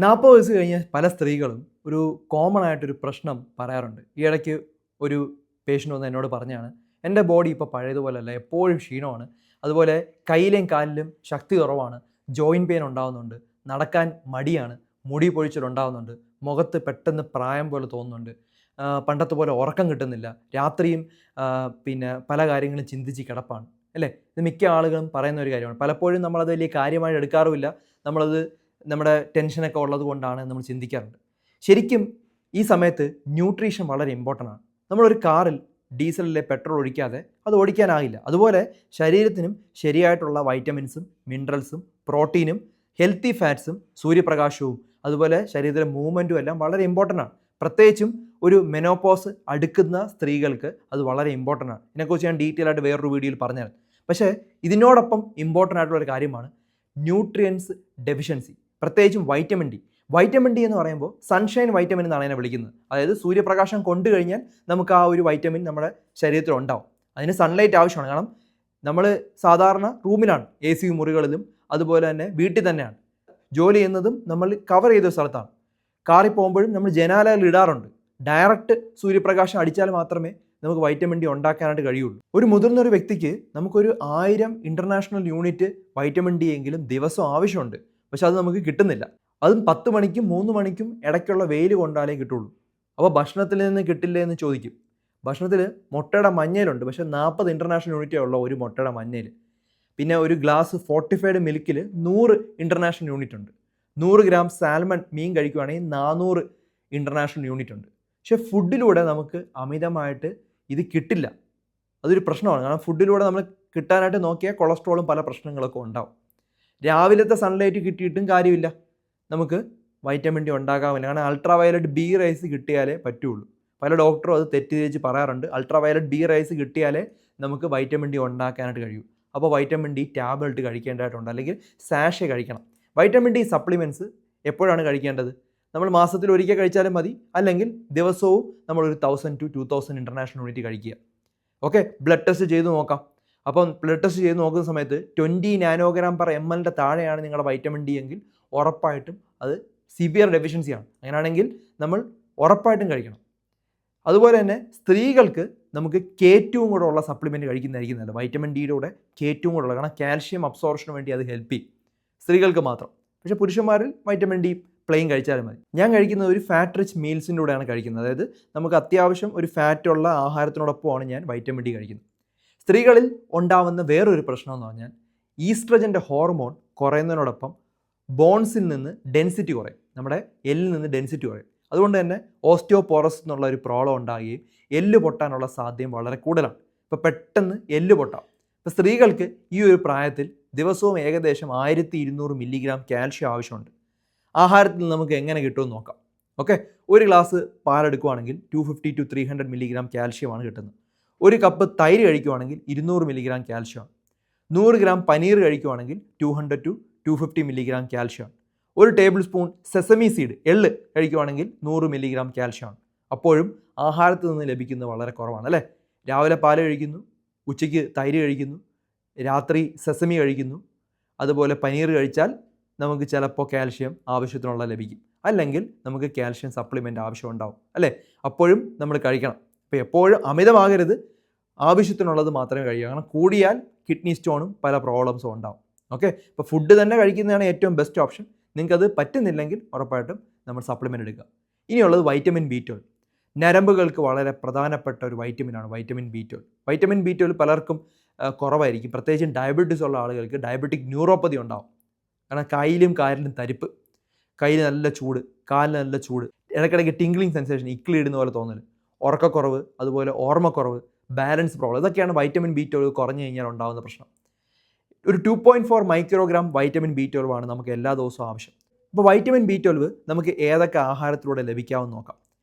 40 വയസ്സ് കഴിഞ്ഞ പല സ്ത്രീകളും ഒരു കോമൺ ആയിട്ടൊരു പ്രശ്നം പറയാറുണ്ട്. ഈ ഇടയ്ക്ക് ഒരു പേഷ്യൻ്റ് വന്ന് എന്നോട് പറഞ്ഞതാണ്, "എൻ്റെ ബോഡി ഇപ്പോൾ പഴയതുപോലെയല്ല, എപ്പോഴും ക്ഷീണമാണ്. അതുപോലെ കയ്യിലും കാലിലും ശക്തി കുറവാണ്, ജോയിൻറ്റ് പെയിൻ ഉണ്ടാകുന്നുണ്ട്, നടക്കാൻ മടിയാണ്, മുടി പൊഴിച്ചിലുണ്ടാകുന്നുണ്ട്, മുഖത്ത് പെട്ടെന്ന് പ്രായം പോലെ തോന്നുന്നുണ്ട്, പണ്ടത്തെ പോലെ ഉറക്കം കിട്ടുന്നില്ല, രാത്രിയും പിന്നെ പല കാര്യങ്ങളും ചിന്തിച്ച് കിടപ്പാണ്." അല്ലേ? ഇത് മിക്ക ആളുകളും പറയുന്ന ഒരു കാര്യമാണ്. പലപ്പോഴും നമ്മളത് വലിയ കാര്യമായിട്ട് എടുക്കാറുമില്ല. നമ്മളത് നമ്മുടെ ടെൻഷനൊക്കെ ഉള്ളത് കൊണ്ടാണ് നമ്മൾ ചിന്തിക്കാറുണ്ട്. ശരിക്കും ഈ സമയത്ത് ന്യൂട്രീഷൻ വളരെ ഇമ്പോർട്ടൻ്റ് ആണ്. നമ്മളൊരു കാറിൽ ഡീസലിലെ പെട്രോൾ ഒഴിക്കാതെ അത് ഓടിക്കാനാകില്ല. അതുപോലെ ശരീരത്തിനും ശരിയായിട്ടുള്ള വൈറ്റമിൻസും മിനറൽസും പ്രോട്ടീനും ഹെൽത്തി ഫാറ്റ്സും സൂര്യപ്രകാശവും അതുപോലെ ശരീരത്തിലെ മൂവ്മെൻറ്റും എല്ലാം വളരെ ഇമ്പോർട്ടൻ്റ് ആണ്. പ്രത്യേകിച്ചും ഒരു മെനോപോസ് അടുക്കുന്ന സ്ത്രീകൾക്ക് അത് വളരെ ഇമ്പോർട്ടൻ്റ് ആണ്. ഇതിനെക്കുറിച്ച് ഞാൻ ഡീറ്റെയിൽ ആയിട്ട് വേറൊരു വീഡിയോയിൽ പറഞ്ഞുതരാം. പക്ഷേ ഇതിനോടൊപ്പം ഇമ്പോർട്ടൻ്റ് ആയിട്ടുള്ള ഒരു കാര്യമാണ് ന്യൂട്രിയൻസ് ഡെഫിഷ്യൻസി, പ്രത്യേകിച്ചും വൈറ്റമിൻ ഡി. വൈറ്റമിൻ ഡി എന്ന് പറയുമ്പോൾ സൺഷൈൻ വൈറ്റമിൻ എന്നാണ് അതിനെ വിളിക്കുന്നത്. അതായത് സൂര്യപ്രകാശം കൊണ്ടു കഴിഞ്ഞാൽ നമുക്ക് ആ ഒരു വൈറ്റമിൻ നമ്മുടെ ശരീരത്തിൽ ഉണ്ടാവും. അതിന് സൺലൈറ്റ് ആവശ്യമാണ്. കാരണം നമ്മൾ സാധാരണ റൂമിലാണ്, AC മുറികളിലും അതുപോലെ തന്നെ വീട്ടിൽ തന്നെയാണ് ജോലി ചെയ്യുന്നതും. നമ്മൾ കവർ ചെയ്ത സ്ഥലത്താണ്. കാറിൽ പോകുമ്പോഴും നമ്മൾ ജനാലകൾ ഇടാറുണ്ട്. ഡയറക്റ്റ് സൂര്യപ്രകാശം അടിച്ചാൽ മാത്രമേ നമുക്ക് വൈറ്റമിൻ ഡി ഉണ്ടാക്കാനായിട്ട് കഴിയുള്ളൂ. ഒരു മുതിർന്നൊരു വ്യക്തിക്ക് നമുക്കൊരു 1000 ഇൻ്റർനാഷണൽ യൂണിറ്റ് വൈറ്റമിൻ ഡി എങ്കിലും ദിവസം ആവശ്യമുണ്ട്. പക്ഷെ അത് നമുക്ക് കിട്ടുന്നില്ല. അതും 10 മണിക്കും 3 മണിക്കും ഇടയ്ക്കുള്ള വെയിൽ കൊണ്ടാലേ കിട്ടുള്ളൂ. അപ്പോൾ ഭക്ഷണത്തിൽ നിന്ന് കിട്ടില്ലേ എന്ന് ചോദിക്കും. ഭക്ഷണത്തിൽ മുട്ടയുടെ മഞ്ഞയിലുണ്ട്, പക്ഷേ 40 ഇൻ്റർനാഷണൽ യൂണിറ്റേ ഉള്ള ഒരു മുട്ടയുടെ മഞ്ഞയിൽ. പിന്നെ ഒരു ഗ്ലാസ് ഫോർട്ടിഫൈഡ് മിൽക്കിൽ 100 ഇൻ്റർനാഷണൽ യൂണിറ്റ് ഉണ്ട്. 100 ഗ്രാം സാൽമൺ മീൻ കഴിക്കുകയാണെങ്കിൽ 400 ഇൻ്റർനാഷണൽ യൂണിറ്റ് ഉണ്ട്. പക്ഷേ ഫുഡിലൂടെ നമുക്ക് അമിതമായിട്ട് ഇത് കിട്ടില്ല. അതൊരു പ്രശ്നമാണ്. കാരണം ഫുഡിലൂടെ നമ്മൾ കിട്ടാനായിട്ട് നോക്കിയാൽ കൊളസ്ട്രോളും പല പ്രശ്നങ്ങളൊക്കെ ഉണ്ടാവും. രാവിലത്തെ സൺലൈറ്റ് കിട്ടിയിട്ടും കാര്യമില്ല, നമുക്ക് വൈറ്റമിൻ ഡി ഉണ്ടാകാമില്ല. കാരണം അൾട്രാ വയലറ്റ് ബി റൈസ് കിട്ടിയാലേ പറ്റുള്ളൂ. പല ഡോക്ടറും അത് തെറ്റിദ്ധരിച്ച് പറയാറുണ്ട്. അൾട്രാ വയലറ്റ് ബി റൈസ് കിട്ടിയാലേ നമുക്ക് വൈറ്റമിൻ ഡി ഉണ്ടാക്കാനായിട്ട് കഴിയൂ. അപ്പോൾ വൈറ്റമിൻ ഡി ടാബ്ലറ്റ് കഴിക്കേണ്ടതായിട്ടുണ്ട്, അല്ലെങ്കിൽ സാഷെ കഴിക്കണം. വൈറ്റമിൻ ഡി സപ്ലിമെൻറ്റ്സ് എപ്പോഴാണ് കഴിക്കേണ്ടത്? നമ്മൾ മാസത്തിൽ ഒരിക്കൽ കഴിച്ചാലും മതി, അല്ലെങ്കിൽ ദിവസവും നമ്മളൊരു 1000 to 2000 ഇൻ്റർനാഷണൽ യൂണിറ്റ് കഴിക്കുക. ഓക്കെ, ബ്ലഡ് ടെസ്റ്റ് ചെയ്ത് നോക്കാം. അപ്പം ബ്ലഡ് ടെസ്റ്റ് ചെയ്ത് നോക്കുന്ന സമയത്ത് 20 നാനോഗ്രാം പെർ ml താഴെയാണ് നിങ്ങളുടെ വൈറ്റമിൻ ഡി എങ്കിൽ ഉറപ്പായിട്ടും അത് സിവിയർ ഡെഫിഷ്യൻസിയാണ്. അങ്ങനെയാണെങ്കിൽ നമ്മൾ ഉറപ്പായിട്ടും കഴിക്കണം. അതുപോലെ തന്നെ സ്ത്രീകൾക്ക് നമുക്ക് K2 കൂടെ ഉള്ള സപ്ലിമെൻറ്റ് കഴിക്കുന്നതായിരിക്കും നല്ലത്. വൈറ്റമിൻ ഡിയുടെ കൂടെ K2 കൂടെ ഉള്ള, കാരണം കാൽഷ്യം അബ്സോർപ്ഷന് വേണ്ടി അത് ഹെൽപ്പ് ചെയ്യും. സ്ത്രീകൾക്ക് മാത്രം. പക്ഷേ പുരുഷന്മാരിൽ വൈറ്റമിൻ ഡി പ്ലെയിൻ കഴിച്ചാലും മതി. ഞാൻ കഴിക്കുന്നത് ഒരു ഫാറ്റ് റിച്ച് മീൽസിൻ്റെ കൂടെയാണ് കഴിക്കുന്നത്. അതായത് നമുക്ക് അത്യാവശ്യം ഒരു ഫാറ്റുള്ള ആഹാരത്തിനോടൊപ്പമാണ് ഞാൻ വൈറ്റമിൻ ഡി കഴിക്കുന്നത്. സ്ത്രീകളിൽ ഉണ്ടാവുന്ന വേറൊരു പ്രശ്നം എന്ന് പറഞ്ഞാൽ ഈസ്ട്രജൻ്റെ ഹോർമോൺ കുറയുന്നതിനോടൊപ്പം ബോൺസിൽ നിന്ന് ഡെൻസിറ്റി കുറയും, നമ്മുടെ എല്ലിൽ നിന്ന് ഡെൻസിറ്റി കുറയും. അതുകൊണ്ട് തന്നെ ഓസ്റ്റിയോപോറോസിസ് എന്നുള്ള ഒരു പ്രോബ്ലം ഉണ്ടാകുകയും എല്ല് പൊട്ടാനുള്ള സാധ്യത വളരെ കൂടുതലാണ്. ഇപ്പോൾ പെട്ടെന്ന് എല്ല് പൊട്ടാം. ഇപ്പോൾ സ്ത്രീകൾക്ക് ഈ ഒരു പ്രായത്തിൽ ദിവസവും ഏകദേശം 1200 മില്ലിഗ്രാം കാൽഷ്യം ആവശ്യമുണ്ട്. ആഹാരത്തിൽ നിന്ന് നമുക്ക് എങ്ങനെ കിട്ടുമെന്ന് നോക്കാം. ഓക്കെ, ഒരു ഗ്ലാസ് പാലെടുക്കുകയാണെങ്കിൽ 250 to 300 മില്ലിഗ്രാം കാൽഷ്യമാണ് കിട്ടുന്നത്. ഒരു കപ്പ് തൈര് കഴിക്കുകയാണെങ്കിൽ 200 മില്ലിഗ്രാം കാൽഷ്യമാണ്. 100 ഗ്രാം പനീർ കഴിക്കുകയാണെങ്കിൽ 200 to 250 മില്ലിഗ്രാം കാൽഷ്യമാണ്. ഒരു ടേബിൾ സ്പൂൺ സെസമി സീഡ്, എള്ള് കഴിക്കുകയാണെങ്കിൽ 100 മില്ലിഗ്രാം കാൽഷ്യമാണ്. അപ്പോഴും ആഹാരത്തിൽ നിന്ന് ലഭിക്കുന്നത് വളരെ കുറവാണ് അല്ലേ? രാവിലെ പാല് കഴിക്കുന്നു, ഉച്ചയ്ക്ക് തൈര് കഴിക്കുന്നു, രാത്രി സെസമി കഴിക്കുന്നു, അതുപോലെ പനീർ കഴിച്ചാൽ നമുക്ക് ചിലപ്പോൾ കാൽഷ്യം ആവശ്യത്തിനുള്ള ലഭിക്കും, അല്ലെങ്കിൽ നമുക്ക് കാൽഷ്യം സപ്ലിമെൻ്റ് ആവശ്യമുണ്ടാവും അല്ലേ? അപ്പോഴും നമ്മൾ കഴിക്കണം. അപ്പോൾ എപ്പോഴും അമിതമാകരുത്, ആവശ്യത്തിനുള്ളത് മാത്രമേ കഴിയൂ. കാരണം കൂടിയാൽ കിഡ്നി സ്റ്റോണും പല പ്രോബ്ലംസും ഉണ്ടാവും. ഓക്കെ, ഇപ്പോൾ ഫുഡ് തന്നെ കഴിക്കുന്നതാണ് ഏറ്റവും ബെസ്റ്റ് ഓപ്ഷൻ. നിങ്ങൾക്കത് പറ്റുന്നില്ലെങ്കിൽ ഉറപ്പായിട്ടും നമ്മൾ സപ്ലിമെൻ്റ് എടുക്കുക. ഇനിയുള്ളത് വൈറ്റമിൻ B12. ഞരമ്പുകൾക്ക് വളരെ പ്രധാനപ്പെട്ട ഒരു വൈറ്റമിനാണ് വൈറ്റമിൻ B12. വൈറ്റമിൻ B12 പലർക്കും കുറവായിരിക്കും. പ്രത്യേകിച്ചും ഡയബറ്റീസ് ഉള്ള ആളുകൾക്ക് ഡയബറ്റിക് ന്യൂറോപ്പതി ഉണ്ടാവും. കാരണം കയ്യിലും കാലിലും തരിപ്പ്, കയ്യിൽ നല്ല ചൂട്, കാലിന് നല്ല ചൂട്, ഇടയ്ക്കിടയ്ക്ക് ടിംഗ്ലിംഗ് സെൻസേഷൻ, ഇക്കിളി ഇടുന്ന പോലെ തോന്നൽ, ഉറക്കക്കുറവ്, അതുപോലെ ഓർമ്മക്കുറവ്, ബാലൻസ് പ്രോബ്ലം, ഇതൊക്കെയാണ് വൈറ്റമിൻ B12 കുറഞ്ഞു കഴിഞ്ഞാൽ ഉണ്ടാകുന്ന പ്രശ്നം. ഒരു 2.4 മൈക്രോഗ്രാം വൈറ്റമിൻ B12 ആണ് നമുക്ക് എല്ലാ ദിവസവും ആവശ്യം. അപ്പോൾ വൈറ്റമിൻ B12 നമുക്ക് ഏതൊക്കെ ആഹാരത്തിലൂടെ ലഭിക്കാമെന്ന് നോക്കാം.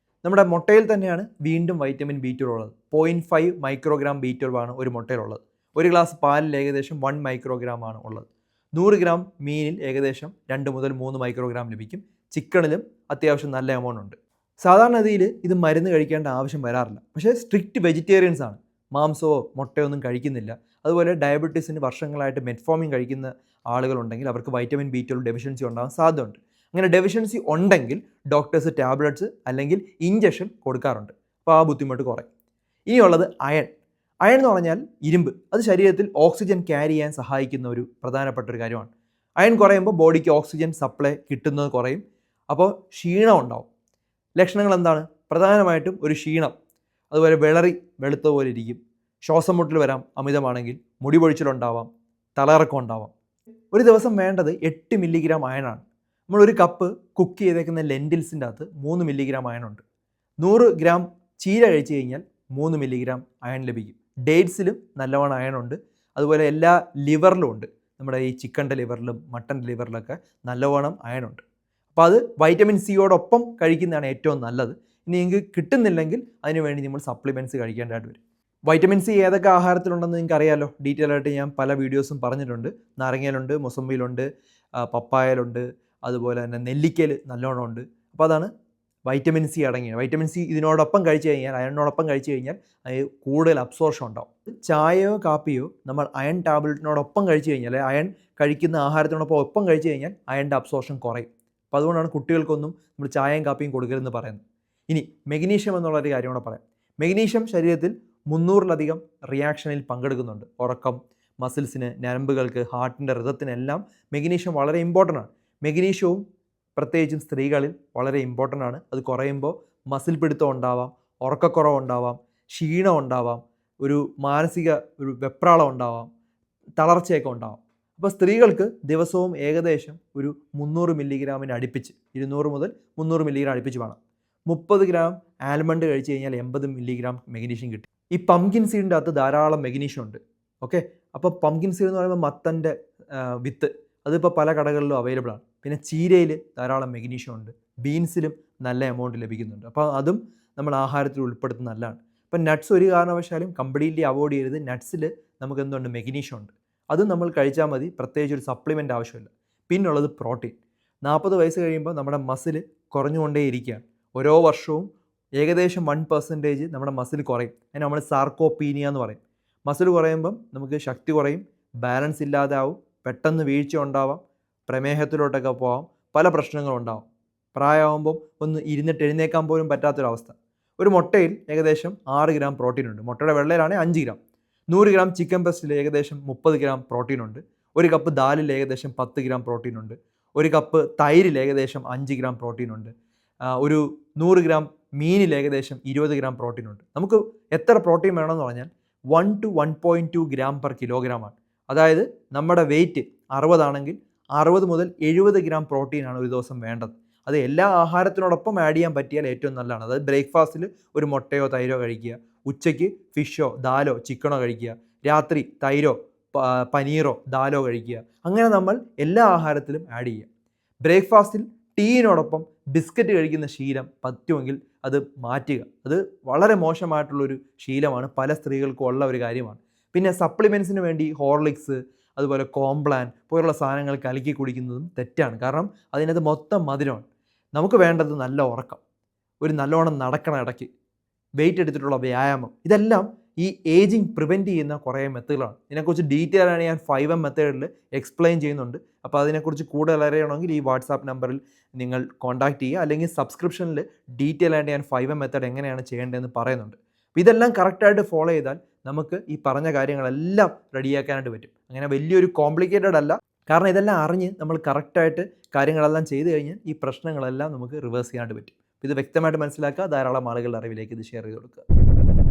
നമ്മുടെ മുട്ടയിൽ തന്നെയാണ് വീണ്ടും വൈറ്റമിൻ B12 ഉള്ളത്. 0.5 മൈക്രോഗ്രാം B12 ആണ് ഒരു മുട്ടയിലുള്ളത്. ഒരു ഗ്ലാസ് പാലിൽ ഏകദേശം 1 മൈക്രോഗ്രാം ആണ് ഉള്ളത്. 100 ഗ്രാം മീനിൽ ഏകദേശം 2 മുതൽ 3 മൈക്രോഗ്രാം ലഭിക്കും. ചിക്കണിലും അത്യാവശ്യം നല്ല എമൗണ്ട് ഉണ്ട്. സാധാരണഗതിയിൽ ഇത് മരുന്ന് കഴിക്കേണ്ട ആവശ്യം വരാറില്ല. പക്ഷേ സ്ട്രിക്റ്റ് വെജിറ്റേറിയൻസ് ആണ്, മാംസമോ മുട്ടയോ ഒന്നും കഴിക്കുന്നില്ല. അതുപോലെ ഡയബറ്റീസിന് വർഷങ്ങളായിട്ട് മെറ്റ്ഫോമിൻ കഴിക്കുന്ന ആളുകളുണ്ടെങ്കിൽ അവർക്ക് വൈറ്റമിൻ B12 ഡെഫിഷ്യൻസി ഉണ്ടാകാൻ സാധ്യതയുണ്ട്. അങ്ങനെ ഡെഫിഷ്യൻസി ഉണ്ടെങ്കിൽ ഡോക്ടേഴ്സ് ടാബ്ലറ്റ്സ് അല്ലെങ്കിൽ ഇഞ്ചക്ഷൻ കൊടുക്കാറുണ്ട്. അപ്പോൾ ആ ബുദ്ധിമുട്ട് കുറയും. ഇനിയുള്ളത് അയൺ. അയൺ എന്ന് പറഞ്ഞാൽ ഇരുമ്പ്. അത് ശരീരത്തിൽ ഓക്സിജൻ ക്യാരി ചെയ്യാൻ സഹായിക്കുന്ന ഒരു പ്രധാനപ്പെട്ട ഒരു കാര്യമാണ്. അയൺ കുറയുമ്പോൾ ബോഡിക്ക് ഓക്സിജൻ സപ്ലൈ കിട്ടുന്നത് കുറയും. അപ്പോൾ ക്ഷീണം ഉണ്ടാവും. ലക്ഷണങ്ങൾ എന്താണ്? പ്രധാനമായിട്ടും ഒരു ക്ഷീണം, അതുപോലെ വെളുത്ത പോലെ ഇരിക്കും, ശ്വാസം മുട്ടൽ വരാം അമിതമാണെങ്കിൽ, മുടി പൊഴിച്ചിലുണ്ടാവാം, തലകറക്കം ഉണ്ടാവാം. ഒരു ദിവസം വേണ്ടത് 8 മില്ലിഗ്രാം അയണാണ്. നമ്മൾ ഒരു കപ്പ് കുക്ക് ചെയ്തേക്കുന്ന ലെൻറ്റിൽസിൻ്റെ അകത്ത് 3 മില്ലിഗ്രാം അയണുണ്ട്. 100 ഗ്രാം ചീര കഴിച്ചു കഴിഞ്ഞാൽ 3 മില്ലിഗ്രാം അയൺ ലഭിക്കും. ഡേറ്റ്സിലും നല്ലവണ്ണം അയണുണ്ട്. അതുപോലെ എല്ലാ ലിവറിലും ഉണ്ട്. നമ്മുടെ ഈ ചിക്കൻ്റെ ലിവറിലും മട്ടൻ്റെ ലിവറിലൊക്കെ നല്ലവണ്ണം അയണുണ്ട്. അപ്പോൾ അത് വൈറ്റമിൻ സിയോടൊപ്പം കഴിക്കുന്നതാണ് ഏറ്റവും നല്ലത്. ഇനി നിങ്ങൾക്ക് കിട്ടുന്നില്ലെങ്കിൽ അതിന് വേണ്ടി നമ്മൾ സപ്ലിമെൻറ്റ്സ് കഴിക്കേണ്ടതായിട്ട് വരും. വൈറ്റമിൻ സി ഏതൊക്കെ ആഹാരത്തിലുണ്ടെന്ന് നിങ്ങൾക്ക് അറിയാമല്ലോ. ഡീറ്റെയിൽ ആയിട്ട് ഞാൻ പല വീഡിയോസും പറഞ്ഞിട്ടുണ്ട്. നാരങ്ങയിലുണ്ട്, മൊസമ്പിയിലുണ്ട്, പപ്പായയിലുണ്ട്, അതുപോലെ തന്നെ നെല്ലിക്കയിൽ നല്ലോണം ഉണ്ട്. അപ്പോൾ അതാണ് വൈറ്റമിൻ സി അടങ്ങിയത്. വൈറ്റമിൻ സി ഇതിനോടൊപ്പം കഴിച്ചു കഴിഞ്ഞാൽ, അയണിനോടൊപ്പം കഴിച്ചു കഴിഞ്ഞാൽ അത് കൂടുതൽ അബ്സോർഷൻ ഉണ്ടാവും. ചായയോ കാപ്പിയോ നമ്മൾ അയൺ ടാബ്ലറ്റിനോടൊപ്പം കഴിച്ചു കഴിഞ്ഞാൽ, അയൺ കഴിക്കുന്ന ആഹാരത്തിനോടൊപ്പം കഴിച്ചു കഴിഞ്ഞാൽ അയണിൻ്റെ അബ്സോർഷൻ കുറയും. അപ്പോൾ അതുകൊണ്ടാണ് കുട്ടികൾക്കൊന്നും നമ്മൾ ചായയും കാപ്പിയും കൊടുക്കരുതെന്ന് പറയുന്നത്. ഇനി മെഗ്നീഷ്യം എന്നുള്ളൊരു കാര്യം കൂടെ പറയാം. മെഗ്നീഷ്യം ശരീരത്തിൽ 300-ലധികം റിയാക്ഷനിൽ പങ്കെടുക്കുന്നുണ്ട്. ഉറക്കം, മസിൽസിന്, ഞരമ്പുകൾക്ക്, ഹാർട്ടിൻ്റെ റിതത്തിനെല്ലാം മെഗ്നീഷ്യം വളരെ ഇമ്പോർട്ടൻ്റ് ആണ്. മെഗ്നീഷ്യവും പ്രത്യേകിച്ചും സ്ത്രീകളിൽ വളരെ ഇമ്പോർട്ടൻ്റ് ആണ്. അത് കുറയുമ്പോൾ മസിൽ പിടുത്തം ഉണ്ടാവാം, ഉറക്കക്കുറവുണ്ടാവാം, ക്ഷീണം ഉണ്ടാവാം, ഒരു മാനസിക ഒരു വെപ്രാളം ഉണ്ടാവാം, തളർച്ചയൊക്കെ ഉണ്ടാവാം. അപ്പോൾ സ്ത്രീകൾക്ക് ദിവസവും ഏകദേശം ഒരു 300 മില്ലിഗ്രാമിന് അടുപ്പിച്ച്, 200 മുതൽ 300 മില്ലിഗ്രാം അടുപ്പിച്ച് വേണം. 30 ഗ്രാം ആൽമണ്ട് കഴിച്ച് കഴിഞ്ഞാൽ 80 മില്ലിഗ്രാം മെഗ്നീഷ്യം കിട്ടും. ഈ പംകിൻ സീഡിൻ്റെ അകത്ത് ധാരാളം മെഗ്നീഷ്യം ഉണ്ട്. ഓക്കെ, അപ്പോൾ പംകിൻ സീഡ് എന്ന് പറയുമ്പോൾ മത്തൻ്റെ വിത്ത്, അതിപ്പോൾ പല കടകളിലും അവൈലബിൾ ആണ്. പിന്നെ ചീരയിൽ ധാരാളം മെഗ്നീഷ്യം ഉണ്ട്. ബീൻസിലും നല്ല എമൗണ്ട് ലഭിക്കുന്നുണ്ട്. അപ്പോൾ അതും നമ്മൾ ആഹാരത്തിൽ ഉൾപ്പെടുത്തുന്ന നല്ലതാണ്. അപ്പം നട്ട്സ് ഒരു കാരണവശാലും കംപ്ലീറ്റ്ലി അവോയ്ഡ് ചെയ്യരുത്. നട്ട്സിൽ നമുക്ക് എന്തുണ്ട്? മെഗ്നീഷ്യം ഉണ്ട്. അതും നമ്മൾ കഴിച്ചാൽ മതി. പ്രത്യേകിച്ച് ഒരു സപ്ലിമെൻ്റ് ആവശ്യമില്ല. പിന്നുള്ളത് പ്രോട്ടീൻ. 40 വയസ്സ് കഴിയുമ്പോൾ നമ്മുടെ മസിൽ കുറഞ്ഞുകൊണ്ടേയിരിക്കുകയാണ്. ഓരോ വർഷവും ഏകദേശം 1% നമ്മുടെ മസിൽ കുറയും. അതിന് നമ്മൾ സാർക്കോപീനിയ എന്ന് പറയും. മസിൽ കുറയുമ്പം നമുക്ക് ശക്തി കുറയും, ബാലൻസ് ഇല്ലാതെ ആവും, പെട്ടെന്ന് വീഴ്ച ഉണ്ടാവാം, പ്രമേഹത്തിലോട്ടൊക്കെ പോവാം, പല പ്രശ്നങ്ങളുണ്ടാവും. പ്രായമാകുമ്പം ഒന്ന് ഇരുന്നിട്ട് എഴുന്നേക്കാൻ പോലും പറ്റാത്തൊരവസ്ഥ. ഒരു മുട്ടയിൽ ഏകദേശം 6 ഗ്രാം പ്രോട്ടീൻ ഉണ്ട്. മുട്ടയുടെ വെള്ളയിലാണെങ്കിൽ 5 ഗ്രാം. 100 ഗ്രാം ചിക്കൻ ബ്രസ്റ്റിൽ ഏകദേശം 30 ഗ്രാം പ്രോട്ടീൻ ഉണ്ട്. ഒരു കപ്പ് ദാലിൽ ഏകദേശം 10 ഗ്രാം പ്രോട്ടീൻ ഉണ്ട്. ഒരു കപ്പ് തൈരിൽ ഏകദേശം 5 ഗ്രാം പ്രോട്ടീൻ ഉണ്ട്. ഒരു 100 ഗ്രാം മീനിൽ ഏകദേശം 20 ഗ്രാം പ്രോട്ടീൻ ഉണ്ട്. നമുക്ക് എത്ര പ്രോട്ടീൻ വേണമെന്ന് പറഞ്ഞാൽ 1 to 1.2 ഗ്രാം പെർ കിലോഗ്രാമാണ്. അതായത് നമ്മുടെ വെയിറ്റ് 60 ആണെങ്കിൽ 60 മുതൽ 70 ഗ്രാം പ്രോട്ടീനാണ് ഒരു ദിവസം വേണ്ടത്. അത് എല്ലാ ആഹാരത്തിനോടൊപ്പം ആഡ് ചെയ്യാൻ പറ്റിയാൽ ഏറ്റവും നല്ലതാണ്. അതായത് ബ്രേക്ക്ഫാസ്റ്റിൽ ഒരു മുട്ടയോ തൈരോ കഴിക്കുക, ഉച്ചയ്ക്ക് ഫിഷോ ദാലോ ചിക്കനോ കഴിക്കുക, രാത്രി തൈരോ പനീറോ ദാലോ കഴിക്കുക. അങ്ങനെ നമ്മൾ എല്ലാ ആഹാരത്തിലും ആഡ് ചെയ്യുക. ബ്രേക്ക്ഫാസ്റ്റിൽ ടീയിനോടൊപ്പം ബിസ്ക്കറ്റ് കഴിക്കുന്ന ശീലം പറ്റുമെങ്കിൽ അത് മാറ്റുക. അത് വളരെ മോശമായിട്ടുള്ളൊരു ശീലമാണ്, പല സ്ത്രീകൾക്കും ഉള്ള ഒരു കാര്യമാണ്. പിന്നെ സപ്ലിമെൻറ്റ്സിന് വേണ്ടി ഹോർലിക്സ്, അതുപോലെ കോംപ്ലാൻ പോലുള്ള സാധനങ്ങൾ കലക്കി കുടിക്കുന്നതും തെറ്റാണ്. കാരണം അതിനകത്ത് മൊത്തം മധുരമാണ്. നമുക്ക് വേണ്ടത് നല്ല ഉറക്കം, ഒരു നല്ലോണം നടക്കണം, ഇടയ്ക്ക് വെയിറ്റ് എടുത്തിട്ടുള്ള വ്യായാമം. ഇതെല്ലാം ഈ ഏജിങ് പ്രിവെൻറ്റ് ചെയ്യുന്ന കുറേ മെത്തേഡുകളാണ്. ഇതിനെക്കുറിച്ച് ഡീറ്റെയിൽ ആണ് ഞാൻ 5M മെത്തേഡിൽ എക്സ്പ്ലെയിൻ ചെയ്യുന്നുണ്ട്. അപ്പോൾ അതിനെക്കുറിച്ച് കൂടുതൽ അറിയണമെങ്കിൽ ഈ വാട്സാപ്പ് നമ്പറിൽ നിങ്ങൾ കോൺടാക്റ്റ് ചെയ്യുക. അല്ലെങ്കിൽ സബ്സ്ക്രിപ്ഷനിൽ ഡീറ്റെയിൽ ആയിട്ട് ഞാൻ 5M മെത്തേഡ് എങ്ങനെയാണ് ചെയ്യേണ്ടതെന്ന് പറയുന്നുണ്ട്. അപ്പോൾ ഇതെല്ലാം കറക്റ്റായിട്ട് ഫോളോ ചെയ്താൽ നമുക്ക് ഈ പറഞ്ഞ കാര്യങ്ങളെല്ലാം റെഡിയാക്കാനായിട്ട് പറ്റും. അങ്ങനെ വലിയൊരു കോംപ്ലിക്കേറ്റഡ് അല്ല. കാരണം ഇതെല്ലാം അറിഞ്ഞ് നമ്മൾ കറക്റ്റായിട്ട് കാര്യങ്ങളെല്ലാം ചെയ്തു കഴിഞ്ഞാൽ ഈ പ്രശ്നങ്ങളെല്ലാം നമുക്ക് റിവേഴ്സ് ചെയ്യാനായിട്ട് പറ്റും. ഇത് വ്യക്തമായിട്ട് മനസ്സിലാക്കുക. ധാരാളം ആളുകളുടെ അറിവിലേക്ക് ഇത് ഷെയർ ചെയ്ത് കൊടുക്കുക.